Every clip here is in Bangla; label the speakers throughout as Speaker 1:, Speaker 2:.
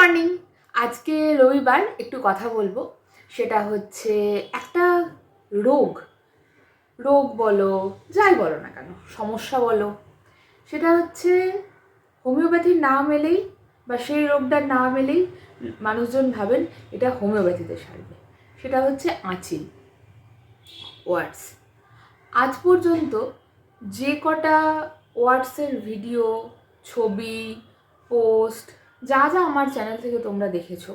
Speaker 1: মর্নিং। আজকে রবিবার একটু কথা বলবো, সেটা হচ্ছে একটা রোগ রোগ বলো যাই বলো না কেন, সমস্যা বলো, সেটা হচ্ছে হোমিওপ্যাথির নাম এলেই বা সেই রোগটার নাম এলেই মানুষজন ভাবেন এটা হোমিওপ্যাথিতে সারবে। সেটা হচ্ছে আঁচিল ওয়ার্ডস। আজ পর্যন্ত যে কটা ওয়ার্ডসের ভিডিও, ছবি, পোস্ট যা যা আমার চ্যানেল থেকে তোমরা দেখেছো,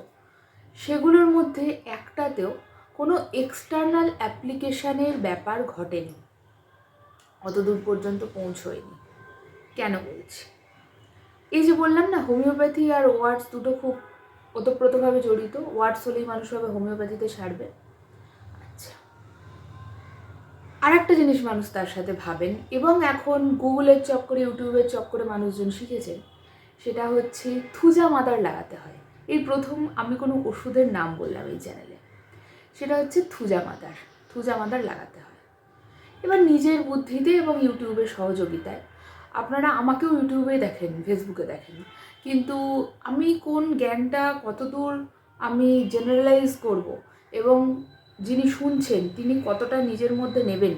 Speaker 1: সেগুলোর মধ্যে একটাতেও কোনো এক্সটার্নাল অ্যাপ্লিকেশানের ব্যাপার ঘটেনি, অতদূর পর্যন্ত পৌঁছয়নি। কেন বলছি? এই যে বললাম না, হোমিওপ্যাথি আর ওয়ার্ডস দুটো খুব ওতপ্রোতভাবে জড়িত। ওয়ার্ডস হলেই মানুষ হবে হোমিওপ্যাথিতে সারবে। আচ্ছা, আর একটা জিনিস মানুষ তার সাথে ভাবেন, এবং এখন গুগলের চক্করে, ইউটিউবের চক্করে মানুষজন শিখেছেন, সেটা হচ্ছে থুজা মাদার লাগাতে হয়। এই প্রথম আমি কোনো ওষুধের নাম বললাম এই চ্যানেলে, সেটা হচ্ছে থুজা মাদার লাগাতে হয়। এবার নিজের বুদ্ধিতে এবং ইউটিউবের সহযোগিতায়, আপনারা আমাকেও ইউটিউবে দেখেন, ফেসবুকে দেখেন, কিন্তু আমি কোন জ্ঞানটা কতদূর আমি জেনারেলাইজ করব এবং যিনি শুনছেন তিনি কতটা নিজের মধ্যে নেবেন,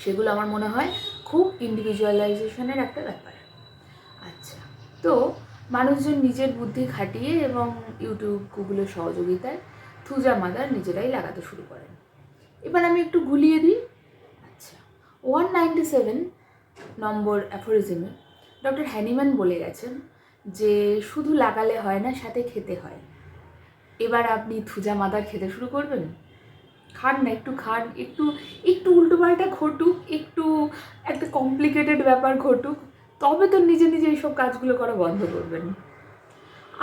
Speaker 1: সেগুলো আমার মনে হয় খুব ইন্ডিভিজুয়ালাইজেশনের একটা ব্যাপার। আচ্ছা, তো মানুষজন নিজের বুদ্ধি খাটিয়ে এবং ইউটিউব, গুগলের সহযোগিতায় থুজা মাদার নিজেরাই লাগাতে শুরু করেন। এবার আমি একটু গুলিয়ে দিই। আচ্ছা, 197 নম্বর অ্যাফোরিজমে ডক্টর হ্যানিম্যান বলে গেছেন যে শুধু লাগালে হয় না, সাথে খেতে হয়। এবার আপনি থুজা মাদার খেতে শুরু করবেন? খান না, একটু খান, একটু একটু উল্টোপাল্টা ঘটুক, একটু একটা কমপ্লিকেটেড ব্যাপার ঘটুক, তবে তো নিজে নিজে এইসব কাজগুলো করা বন্ধ করবেন।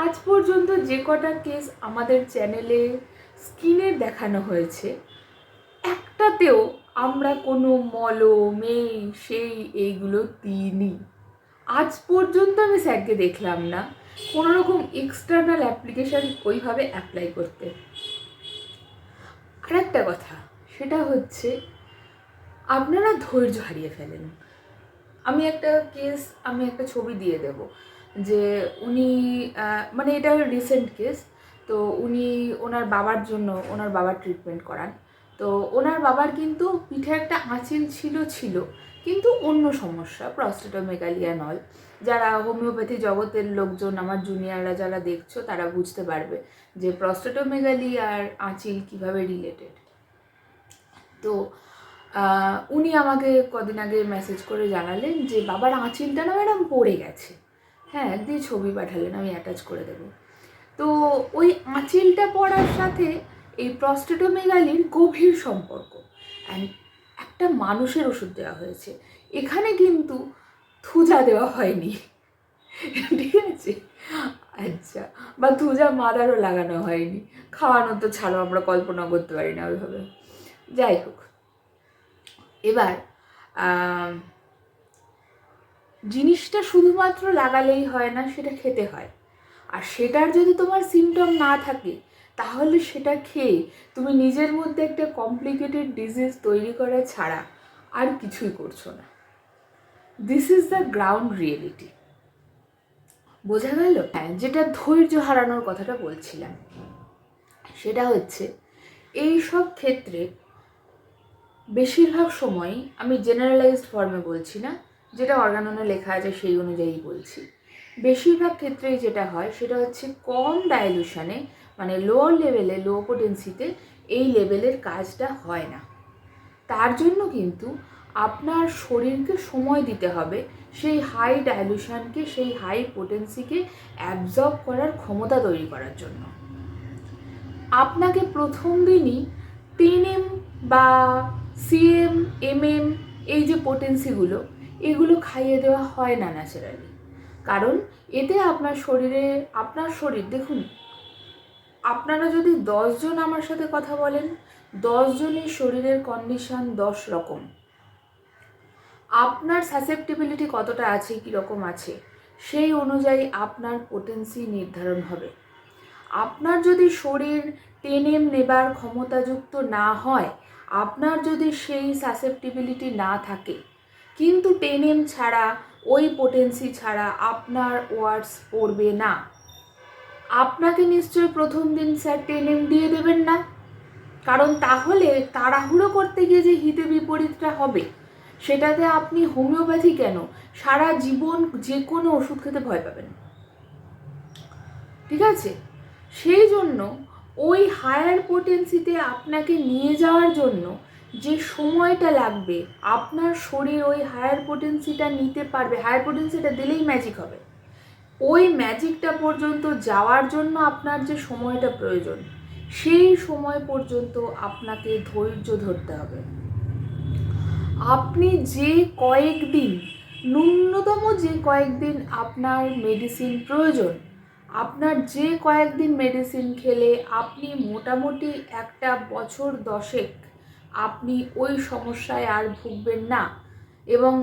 Speaker 1: আজ পর্যন্ত যে কটা কেস আমাদের চ্যানেলে স্ক্রিনে দেখানো হয়েছে, একটাতেও আমরা কোনো মলম সেই এইগুলো দিইনি। আজ পর্যন্ত আমি স্যারকে দেখলাম না কোনো রকম এক্সটার্নাল অ্যাপ্লিকেশান ওইভাবে অ্যাপ্লাই করতে। আর একটা কথা, সেটা হচ্ছে আপনারা ধৈর্য হারিয়ে ফেলেন। আমি একটা ছবি দিয়ে দেব, যে উনি মানে এটা রিসেন্ট কেস, তো উনি ওনার বাবার ট্রিটমেন্ট করান। তো ওনার বাবার কিন্তু পিঠে একটা আঁচিল ছিল, কিন্তু অন্য সমস্যা, প্রস্টেটোমেগালিয়া নয়। যারা হোমিওপ্যাথি জগতের লোকজন, আমার জুনিয়ররা যারা দেখছো, তারা বুঝতে পারবে যে প্রস্টেটোমেগালি আর আঁচিল কীভাবে রিলেটেড। তো উনি আমাকে কদিন আগে মেসেজ করে জানালেন যে বাবার আঁচিলটা না ম্যাডাম পড়ে গেছে। হ্যাঁ, দিয়ে ছবি পাঠালেন, আমি অ্যাটাচ করে দেবো। তো ওই আঁচিলটা পড়ার সাথে এই প্রস্টেটোমেগালির গভীর সম্পর্ক, অ্যান্ড একটা মানুষের ওষুধ দেওয়া হয়েছে, এখানে কিন্তু থুজা দেওয়া হয়নি, ঠিক আছে? আচ্ছা, বা থুজা মাদারও লাগানো হয়নি। খাওয়ানো তো ছাড়ো, আমরা কল্পনা করতে পারি না ওইভাবে। যাই হোক, এবার জিনিসটা শুধুমাত্র লাগালেই হয় না, সেটা খেতে হয়। আর সেটার যদি তোমার সিমটম না থাকে, তাহলে সেটা খেয়ে তুমি নিজের মধ্যে একটা কমপ্লিকেটেড ডিজিজ তৈরি করা ছাড়া আর কিছুই করছো না। This is the ground reality. বোঝা গেল? হ্যাঁ, যেটা ধৈর্য হারানোর কথাটা বলছিলাম, সেটা হচ্ছে এই সব ক্ষেত্রে বেশিরভাগ সময়ই, আমি জেনারেলাইজড ফর্মে বলছি না, যেটা অর্গাননে লেখা আছে সেই অনুযায়ী বলছি, বেশিরভাগ ক্ষেত্রেই যেটা হয় সেটা হচ্ছে কম ডাইলুশনে, মানে লোয়ার লেভেলে, লো পোটেন্সিতে এই লেভেলের কাজটা হয় না। তার জন্য কিন্তু আপনার শরীরকে সময় দিতে হবে সেই হাই ডাইলুশনকে, সেই হাই পোটেন্সিকে অ্যাবজর্ব করার ক্ষমতা তৈরি করার জন্য। আপনাকে প্রথম দিনই 10M বা CM, MM, এই যে পোটেন্সিগুলো, এগুলো খাইয়ে দেওয়া হয় না ন্যাচারালি। কারণ এতে আপনার শরীর দেখুন, আপনারা যদি 10 জন আমার সাথে কথা বলেন, 10 জনের শরীরের কন্ডিশন 10 রকম। আপনার সাসেপ্টিবিলিটি কতটা আছে, কীরকম আছে, সেই অনুযায়ী আপনার পোটেন্সি নির্ধারণ হবে। আপনার যদি শরীর 10M নেবার ক্ষমতাযুক্ত না হয়, আপনার যদি সেই সাসেপ্টিবিলিটি না থাকে, কিন্তু 10M ছাড়া, ওই পোটেন্সি ছাড়া আপনার ওয়ার্ডস পড়বে না। আপনাকে নিশ্চয়ই প্রথম দিন স্যার 10M দিয়ে দেবেন না, কারণ তাহলে তাড়াহুড়ো করতে গিয়ে যে হিতে বিপরীতটা হবে, সেটাতে আপনি হোমিওপ্যাথি কেন সারা জীবন যে কোনো ওষুধ খেতে ভয় পাবেন। ঠিক আছে, সেই জন্য ওই হায়ার পোটেন্সিতে আপনাকে নিয়ে যাওয়ার জন্য যে সময়টা লাগবে, আপনার শরীর ওই হায়ার পোটেন্সিটা নিতে পারবে, হায়ার পোটেন্সিটা দিলেই ম্যাজিক হবে, ওই ম্যাজিকটা পর্যন্ত যাওয়ার জন্য আপনার যে সময়টা প্রয়োজন, সেই সময় পর্যন্ত আপনাকে ধৈর্য ধরতে হবে। আপনি যে কয়েকদিন, ন্যূনতম যে কয়েকদিন আপনার মেডিসিন প্রয়োজন, আপনার যে কয়েকদিন মেডিসিন খেলে আপনি মোটামুটি একটা বছর 10 আপনি ওই সমস্যায় আর ভুগবেন না, এবং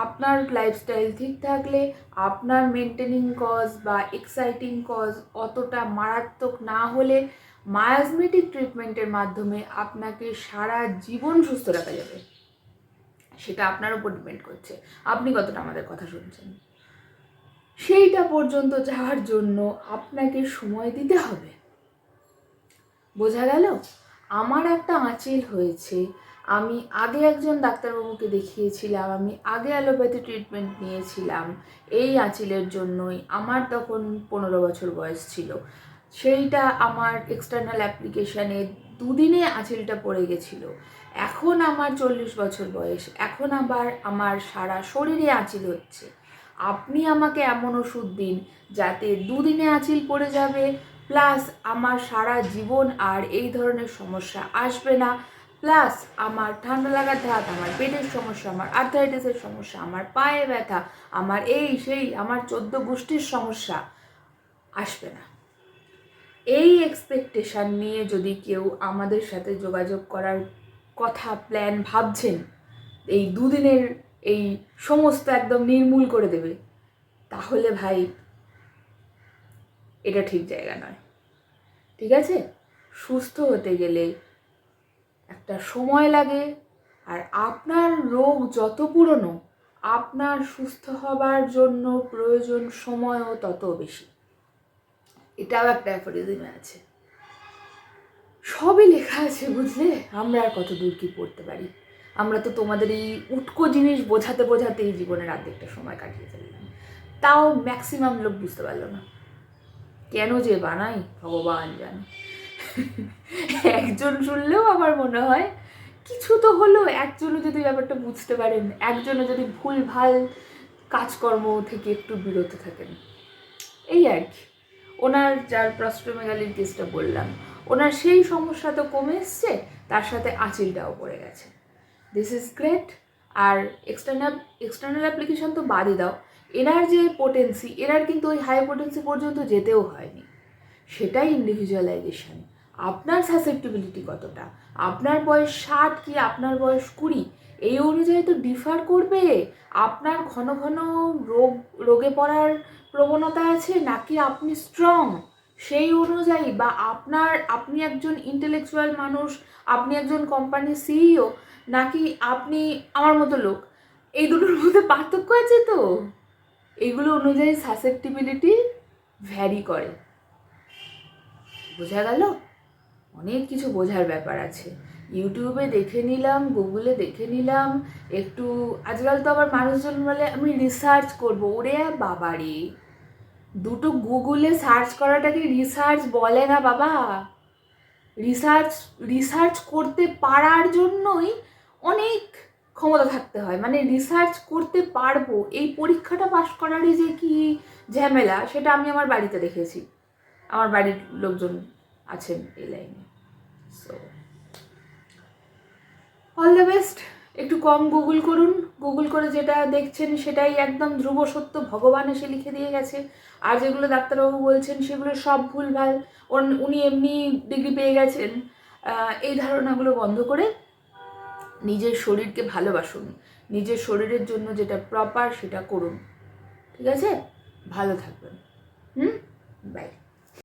Speaker 1: আপনার লাইফস্টাইল ঠিক থাকলে আপনার মেনটেনিং কজ বা এক্সাইটিং কজ অতটা মারাত্মক না হলে মায়াজমেটিক ট্রিটমেন্টের মাধ্যমে আপনাকে সারা জীবন সুস্থ রাখা যাবে। সেটা আপনার উপর ডিপেন্ড করছে আপনি কতটা আমাদের কথা শুনছেন। সেইটা পর্যন্ত যাওয়ার জন্য আপনাকে সময় দিতে হবে। বোঝা গেল? আমার একটা আঁচিল হয়েছে, আমি আগে একজন ডাক্তারবাবুকে দেখিয়েছিলাম, আমি আগে অ্যালোপ্যাথি ট্রিটমেন্ট নিয়েছিলাম এই আঁচিলের জন্যই। আমার তখন 15 বছর বয়স ছিল। সেইটা আমার এক্সটার্নাল অ্যাপ্লিকেশানে 2 দিনে আঁচিলটা পড়ে গেছিলো। এখন আমার 40 বছর বয়স, এখন আবার আমার সারা শরীরে আঁচিল হচ্ছে। আপনি আমাকে এমন ওষুধ দিন যাতে 2 দিনে আঁচিল পড়ে যাবে, প্লাস আমার সারা জীবন আর এই ধরনের সমস্যা আসবে না, প্লাস আমার ঠান্ডা লাগার ধাত, আমার পেটের সমস্যা, আমার আর্থারাইটিসের সমস্যা, আমার পায়ে ব্যথা, আমার এই সেই, আমার 14 গোষ্ঠীর সমস্যা আসবে না। এই এক্সপেকটেশান নিয়ে যদি কেউ আমাদের সাথে যোগাযোগ করার কথা প্ল্যান ভাবছেন, এই 2 দিনের এই সমস্ত একদম নির্মূল করে দেবে, তাহলে ভাই এটা ঠিক জায়গা নয়। ঠিক আছে, সুস্থ হতে গেলে একটা সময় লাগে, আর আপনার রোগ যত পুরনো আপনার সুস্থ হবার জন্য প্রয়োজন সময়ও তত বেশি। এটাও একটা অ্যাফোরিজমে আছে, সবই লেখা আছে বুঝলে। আমরা আর কত দূর কি পড়তে পারি? আমরা তো তোমাদের এই উটকো জিনিস বোঝাতে বোঝাতে এই জীবনের অর্ধেকটা সময় কাটিয়ে ফেললাম, তাও ম্যাক্সিমাম লোক বুঝতে পারলো না। কেন যে বানাই ভগবান জানে। একজন শুনলেও আমার মনে হয় কিছু তো হলো, একজনও যদি ব্যাপারটা বুঝতে পারেন, একজনও যদি ভুল ভাল কাজকর্ম থেকে একটু বিরত থাকেন, এই আর কি। ওনার যার প্রস্টোমেগালির কেসটা বললাম, ওনার সেই সমস্যা তো কমে এসছে, তার সাথে আঁচিলটাও পড়ে গেছে। This is great. আর এক্সটার্নাল অ্যাপ্লিকেশন তো বাদই দাও, এনার যে পোটেন্সি, এনার কিন্তু ওই হাই পোটেন্সি পর্যন্ত যেতেও হয়নি। সেটাই ইন্ডিভিজুয়ালাইজেশন। আপনার সাসেপ্টিবিলিটি কতটা, আপনার বয়স 60 কি আপনার বয়স 20, এই অনুযায়ী তো ডিফার করবে। আপনার ঘন ঘন রোগে পড়ার প্রবণতা আছে নাকি আপনি স্ট্রং, সেই অনুযায়ী, বা আপনি একজন ইন্টেলেকচুয়াল মানুষ, আপনি একজন কোম্পানির সিইও, নাকি আপনি আমার মতো লোক, এই দুটোর মধ্যে পার্থক্য আছে তো। এইগুলো অনুযায়ী সাসেপ্টিবিলিটি ভ্যারি করে। বোঝা গেল? অনেক কিছু বোঝার ব্যাপার আছে। ইউটিউবে দেখে নিলাম, গুগলে দেখে নিলাম, একটু আজকাল তো আবার মানুষজন বলে আমি রিসার্চ করব। ওরে বাবারে, দুটো গুগলে সার্চ করাটাকে রিসার্চ বলে না বাবা। রিসার্চ করতে পারার জন্যই অনেক ক্ষমতা থাকতে হয়, মানে রিসার্চ করতে পারবো এই পরীক্ষাটা পাশ করারই যে কি ঝামেলা, সেটা আমি আমার বাড়িতে দেখেছি। আমার বাড়ির লোকজন আছেন এই লাইনে। So all the best. একটু কম গুগল করুন, গুগল করে যেটা দেখছেন সেটাই একদম ধ্রুব সত্য, ভগবান এসে লিখে দিয়ে গেছে। আর যেগুলো ডাক্তারবাবু বলছেন সেগুলো সব ভুলভাল, উনি এমনি ডিগ্রি পেয়ে গেছেন, এই ধারণাগুলো বন্ধ করে নিজের শরীরকে ভালোবাসুন, নিজের শরীরের জন্য যেটা প্রপার সেটা করুন। ঠিক আছে, ভালো থাকবেন। বাই।